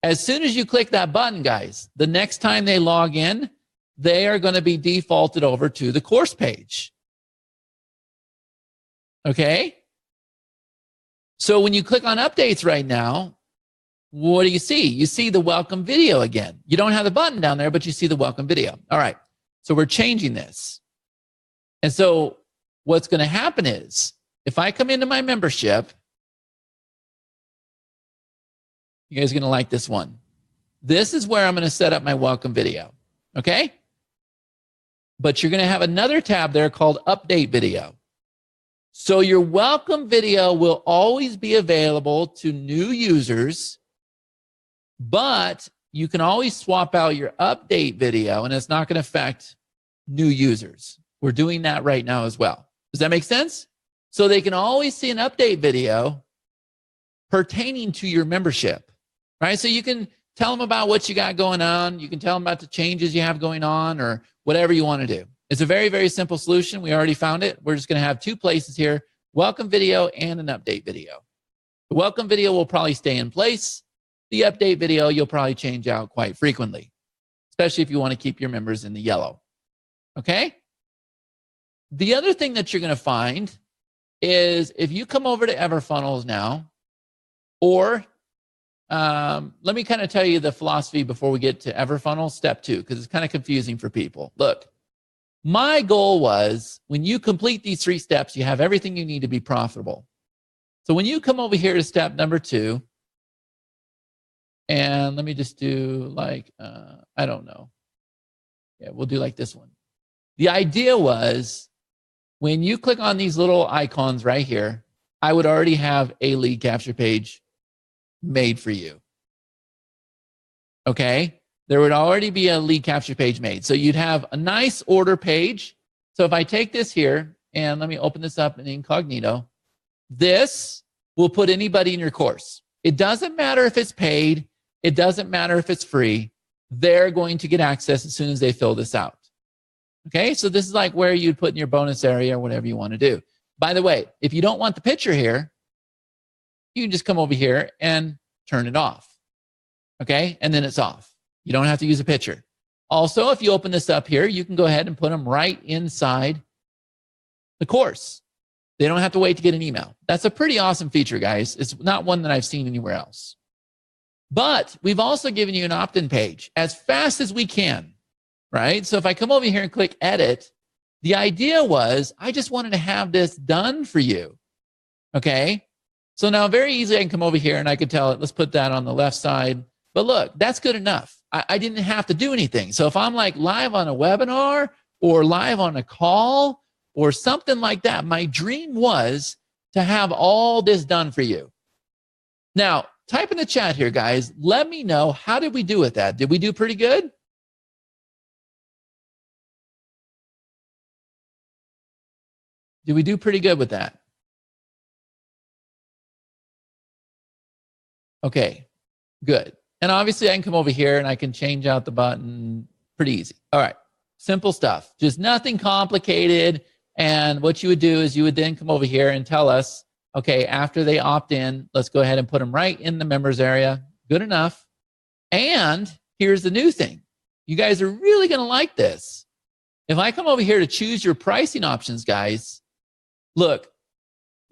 As soon as you click that button, guys, the next time they log in, they are going to be defaulted over to the course page. Okay? So when you click on updates right now, what do you see? You see the welcome video again. You don't have the button down there, but you see the welcome video. All right. So we're changing this. And so what's going to happen is if I come into my membership, you guys are going to like this one. This is where I'm going to set up my welcome video. Okay? But you're going to have another tab there called update video. So your welcome video will always be available to new users, but you can always swap out your update video and it's not going to affect new users. We're doing that right now as well. Does that make sense? So they can always see an update video pertaining to your membership, right? So you can tell them about what you got going on. You can tell them about the changes you have going on or whatever you want to do. It's a very, very simple solution. We already found it. We're just going to have two places here, welcome video and an update video. The welcome video will probably stay in place. The update video, you'll probably change out quite frequently, especially if you want to keep your members in the yellow. Okay? The other thing that you're going to find is if you come over to EverFunnels now, or let me kind of tell you the philosophy before we get to EverFunnels, step 2, because it's kind of confusing for people. Look, my goal was when you complete these 3 steps, you have everything you need to be profitable. So when you come over here to step number 2, and let me just do like, I don't know. Yeah, we'll do like this one. The idea was when you click on these little icons right here, I would already have a lead capture page made for you. Okay? There would already be a lead capture page made. So you'd have a nice order page. So if I take this here and let me open this up in incognito, this will put anybody in your course. It doesn't matter if it's paid. It doesn't matter if it's free. They're going to get access as soon as they fill this out. Okay, so this is like where you'd put in your bonus area or whatever you want to do. By the way, if you don't want the picture here, you can just come over here and turn it off. Okay, and then it's off. You don't have to use a picture. Also, if you open this up here, you can go ahead and put them right inside the course. They don't have to wait to get an email. That's a pretty awesome feature, guys. It's not one that I've seen anywhere else. But we've also given you an opt-in page as fast as we can, right? So if I come over here and click edit, the idea was I just wanted to have this done for you, okay? So now very easily I can come over here and I could tell it, let's put that on the left side. But look, that's good enough. I didn't have to do anything. So if I'm like live on a webinar or live on a call or something like that, my dream was to have all this done for you. Now, type in the chat here, guys. Let me know, how did we do with that? Did we do pretty good? Did we do pretty good with that? Okay, good. And obviously I can come over here and I can change out the button pretty easy. All right, simple stuff, just nothing complicated. And what you would do is you would then come over here and tell us, okay, after they opt in, let's go ahead and put them right in the members area. Good enough. And here's the new thing. You guys are really going to like this. If I come over here to choose your pricing options, guys, look,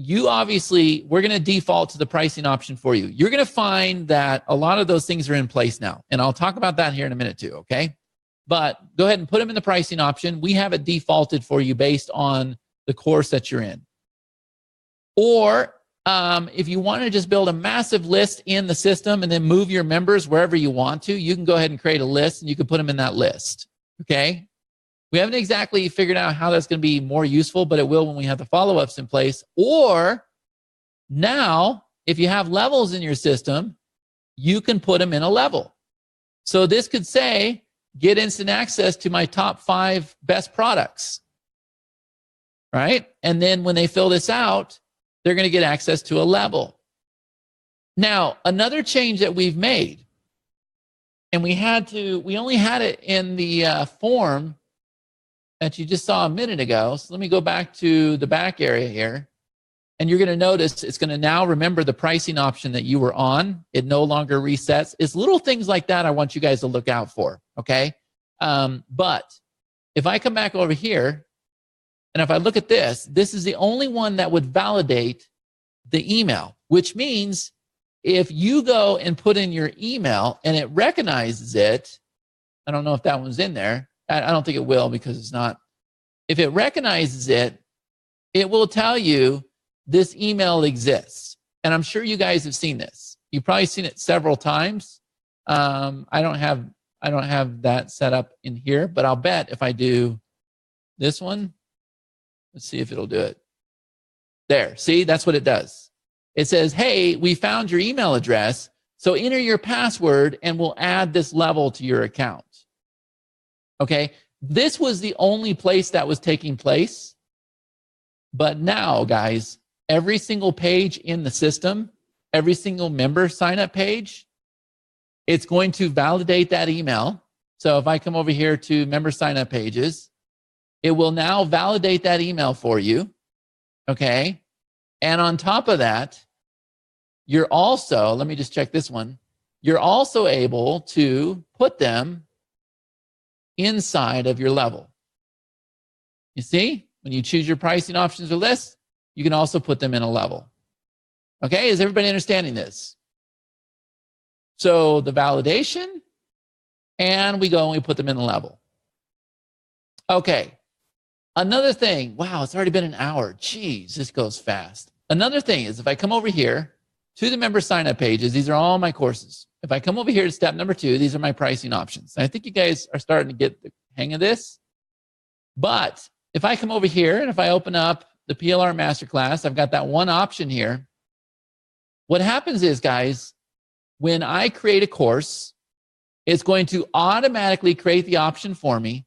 you obviously, we're going to default to the pricing option for you. You're going to find that a lot of those things are in place now. And I'll talk about that here in a minute too, okay? But go ahead and put them in the pricing option. We have it defaulted for you based on the course that you're in. Or if you want to just build a massive list in the system and then move your members wherever you want to, you can go ahead and create a list and you can put them in that list, okay? We haven't exactly figured out how that's going to be more useful, but it will when we have the follow-ups in place. Or now, if you have levels in your system, you can put them in a level. So this could say, get instant access to my top 5 best products, right? And then when they fill this out, they're going to get access to a level. Now, another change that we've made, and we only had it in the form that you just saw a minute ago. So let me go back to the back area here. And you're going to notice it's going to now remember the pricing option that you were on. It no longer resets. It's little things like that I want you guys to look out for, okay? But if I come back over here, and if I look at this, this is the only one that would validate the email, which means if you go and put in your email and it recognizes it, I don't know if that one's in there. I don't think it will because it's not. If it recognizes it, it will tell you this email exists. And I'm sure you guys have seen this. You've probably seen it several times. I don't have that set up in here, but I'll bet if I do this one, let's see if it'll do it. There, see, that's what it does. It says, hey, we found your email address, so enter your password and we'll add this level to your account. Okay, this was the only place that was taking place. But now, guys, every single page in the system, every single member sign up page, it's going to validate that email. So if I come over here to member sign up pages, it will now validate that email for you. Okay. And on top of that, you're also, let me just check this one. You're also able to put them inside of your level. You see, when you choose your pricing options or list, you can also put them in a level. Okay, is everybody understanding this? So the validation, and we go and we put them in a level. Okay, another thing, wow, it's already been an hour. Jeez, this goes fast. Another thing is if I come over here to the member sign-up pages, these are all my courses. If I come over here to step number 2, these are my pricing options. And I think you guys are starting to get the hang of this. But if I come over here and if I open up the PLR Masterclass, I've got that one option here. What happens is, guys, when I create a course, it's going to automatically create the option for me,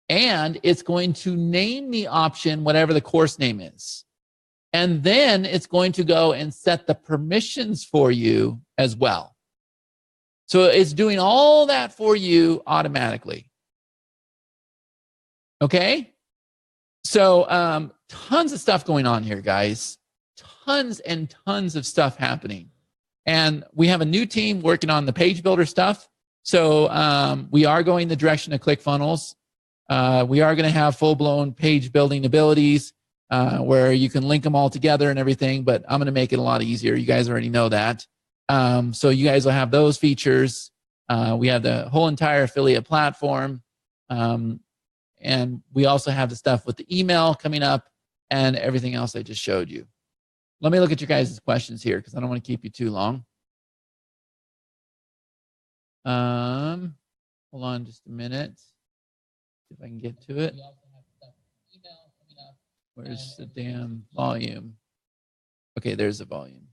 and it's going to name the option whatever the course name is. And then it's going to go and set the permissions for you as well. So it's doing all that for you automatically. Okay? So tons of stuff going on here, guys. Tons and tons of stuff happening. And we have a new team working on the page builder stuff. So we are going the direction of ClickFunnels. We are going to have full-blown page building abilities where you can link them all together and everything, but I'm going to make it a lot easier. You guys already know that. So you guys will have those features. We have the whole entire affiliate platform. And we also have the stuff with the email coming up and everything else I just showed you. Let me look at your guys' questions here because I don't want to keep you too long. Hold on just a minute. See if I can get to it. Where's the damn volume? Okay, there's the volume.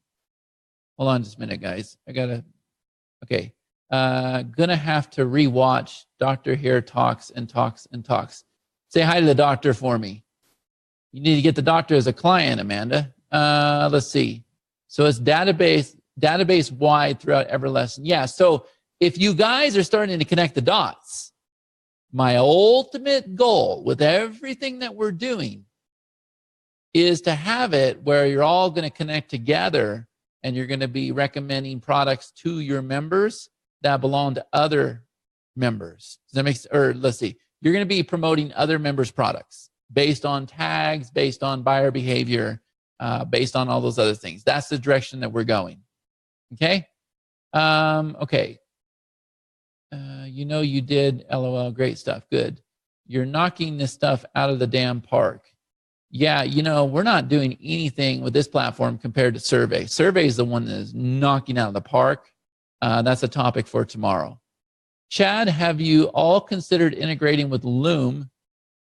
Hold on just a minute, guys. Okay. Gonna have to rewatch Dr. Here Talks and Talks and Talks. Say hi to the doctor for me. You need to get the doctor as a client, Amanda. Let's see. So it's database wide throughout EverLesson. Yeah, so if you guys are starting to connect the dots, my ultimate goal with everything that we're doing is to have it where you're all going to connect together and you're going to be recommending products to your members that belong to other members. Does that make sense? Or let's see, you're going to be promoting other members' products based on tags, based on buyer behavior, based on all those other things. That's the direction that we're going. Okay? Okay. You know you did, LOL, great stuff, good. You're knocking this stuff out of the damn park. Yeah, you know, we're not doing anything with this platform compared to Survey. Survey is the one that is knocking out of the park. That's a topic for tomorrow. Chad, have you all considered integrating with Loom?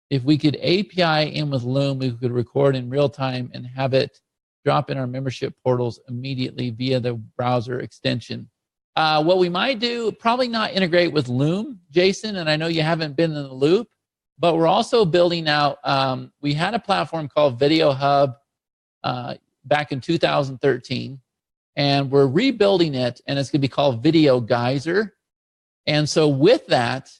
If we could API in with Loom, we could record in real time and have it drop in our membership portals immediately via the browser extension. What we might do, probably not integrate with Loom, Jason, and I know you haven't been in the loop, but we're also building out, we had a platform called Video Hub back in 2013, and we're rebuilding it, and it's going to be called Video Geyser. And so with that,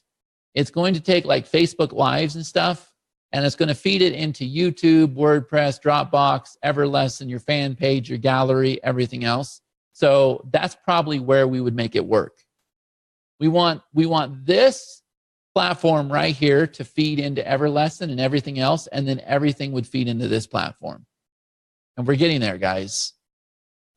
it's going to take like Facebook Lives and stuff, and it's going to feed it into YouTube, WordPress, Dropbox, EverLesson, your fan page, your gallery, everything else. So that's probably where we would make it work. We want this platform right here to feed into EverLesson and everything else, and then everything would feed into this platform. And we're getting there, guys.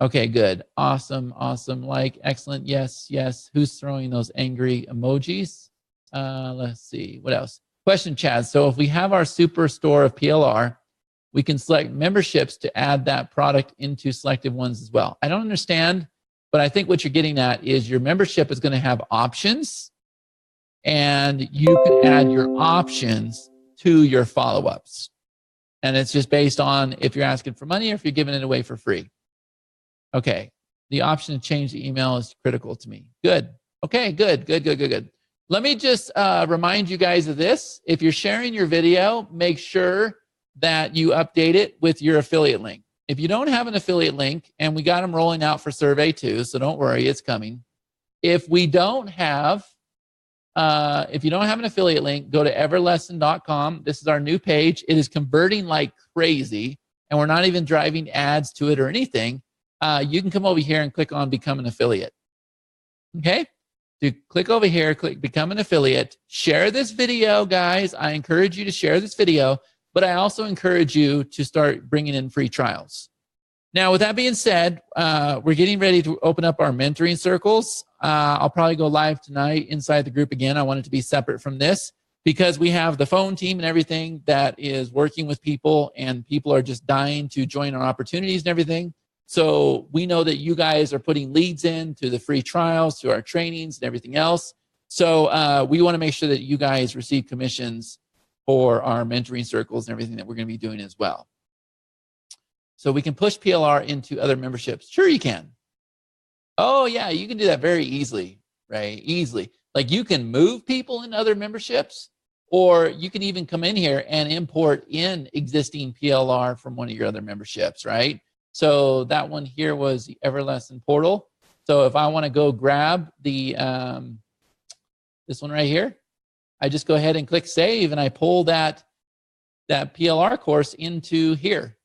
Okay, good. Awesome, awesome. Like, excellent. Yes, yes. Who's throwing those angry emojis? Let's see. What else? Question, Chad. So if we have our superstore of PLR, we can select memberships to add that product into selected ones as well. I don't understand, but I think what you're getting at is your membership is going to have options, and you can add your options to your follow-ups. And it's just based on if you're asking for money or if you're giving it away for free. Okay, the option to change the email is critical to me. Good. Okay, good. Let me just remind you guys of this. If you're sharing your video, make sure that you update it with your affiliate link. If you don't have an affiliate link, and we got them rolling out for survey too, so don't worry, it's coming. If you don't have an affiliate link, go to everlesson.com. This is our new page. It is converting like crazy, and we're not even driving ads to it or anything. You can come over here and click on Become an Affiliate. Okay? So click over here, click Become an Affiliate. Share this video, guys. I encourage you to share this video, but I also encourage you to start bringing in free trials. Now, with that being said, we're getting ready to open up our mentoring circles. I'll probably go live tonight inside the group again. I want it to be separate from this because we have the phone team and everything that is working with people, and people are just dying to join our opportunities and everything. So we know that you guys are putting leads in to the free trials, to our trainings and everything else. So we want to make sure that you guys receive commissions for our mentoring circles and everything that we're going to be doing as well. So we can push PLR into other memberships. Sure you can. Oh yeah, you can do that very easily, right? Easily. Like you can move people in other memberships, or you can even come in here and import in existing PLR from one of your other memberships, right? So that one here was the EverLesson portal. So if I want to go grab the this one right here, I just go ahead and click save, and I pull that PLR course into here.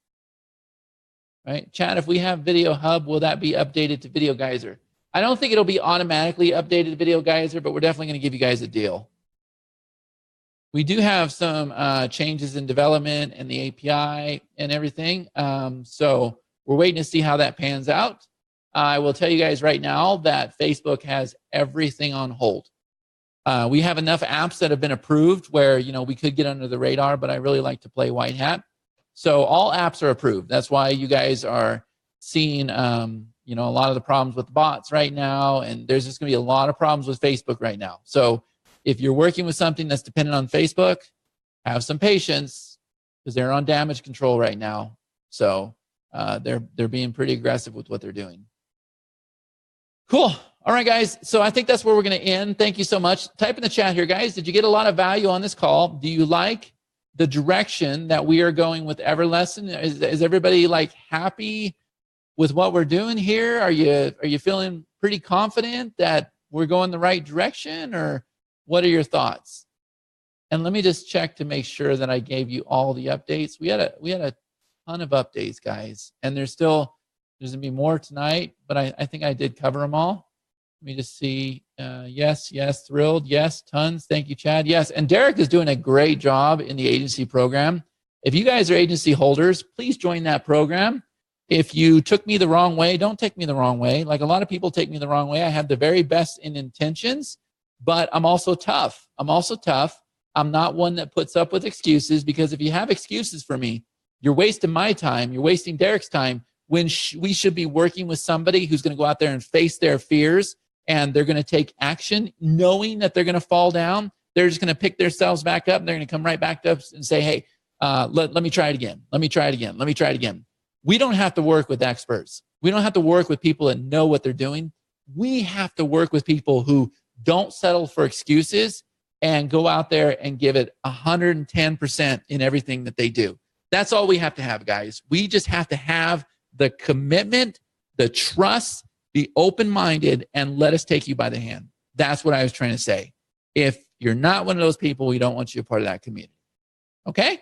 Right, Chad, if we have Video Hub, will that be updated to Video Geyser? I don't think it'll be automatically updated to Video Geyser, but we're definitely going to give you guys a deal. We do have some changes in development and the API and everything. So we're waiting to see how that pans out. I will tell you guys right now that Facebook has everything on hold. We have enough apps that have been approved where, you know, we could get under the radar, but I really like to play white hat. So all apps are approved. That's why you guys are seeing, you know, a lot of the problems with bots right now, and there's just going to be a lot of problems with Facebook right now. So if you're working with something that's dependent on Facebook, have some patience because they're on damage control right now. So they're being pretty aggressive with what they're doing. Cool. All right, guys. So I think that's where we're going to end. Thank you so much. Type in the chat here, guys. Did you get a lot of value on this call? Do you like the direction that we are going with EverLesson? Is everybody like happy with what we're doing here? Are you feeling pretty confident that we're going the right direction, or what are your thoughts? And let me just check to make sure that I gave you all the updates. We had a ton of updates, guys, and there's gonna be more tonight, but I think I did cover them all. Let me just see. Yes, thrilled. Yes, tons. Thank you, Chad. Yes, and Derek is doing a great job in the agency program. If you guys are agency holders, please join that program. If you took me the wrong way, don't take me the wrong way. Like a lot of people take me the wrong way. I have the very best in intentions, but I'm also tough. I'm not one that puts up with excuses, because if you have excuses for me, you're wasting my time. You're wasting Derek's time, when we should be working with somebody who's going to go out there and face their fears, and they're going to take action knowing that they're going to fall down. They're just going to pick themselves back up, and they're going to come right back to us and say, hey, let me try it again. Let me try it again. Let me try it again. We don't have to work with experts. We don't have to work with people that know what they're doing. we have to work with people who don't settle for excuses and go out there and give it 110% in everything that they do. That's all we have to have, guys. We just have to have the commitment, the trust, be open-minded, and let us take you by the hand. That's what I was trying to say. If you're not one of those people, we don't want you a part of that community. Okay?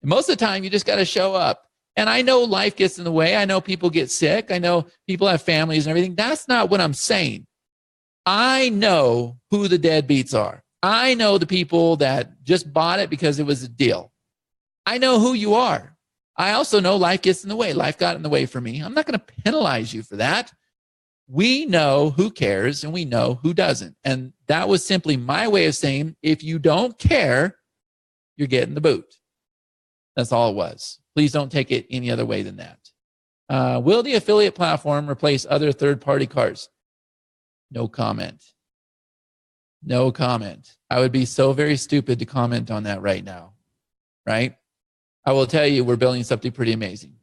And most of the time, you just got to show up. And I know life gets in the way. I know people get sick. I know people have families and everything. That's not what I'm saying. I know who the deadbeats are. I know the people that just bought it because it was a deal. I know who you are. I also know life gets in the way. Life got in the way for me. I'm not going to penalize you for that. We know who cares and we know who doesn't. And that was simply my way of saying, if you don't care, you're getting the boot. That's all it was. Please don't take it any other way than that. Will the affiliate platform replace other third-party cards? No comment. No comment. I would be so very stupid to comment on that right now, right? I will tell you, we're building something pretty amazing.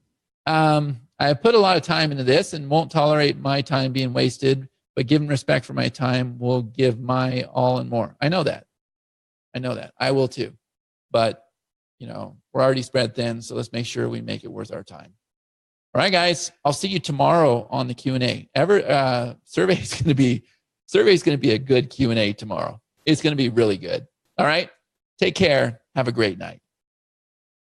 I put a lot of time into this and won't tolerate my time being wasted, but given respect for my time, will give my all and more. I know that. I will too. But, we're already spread thin, so let's make sure we make it worth our time. All right, guys, I'll see you tomorrow on the Q&A. Survey is going to be a good Q&A tomorrow. It's going to be really good. All right, take care. Have a great night.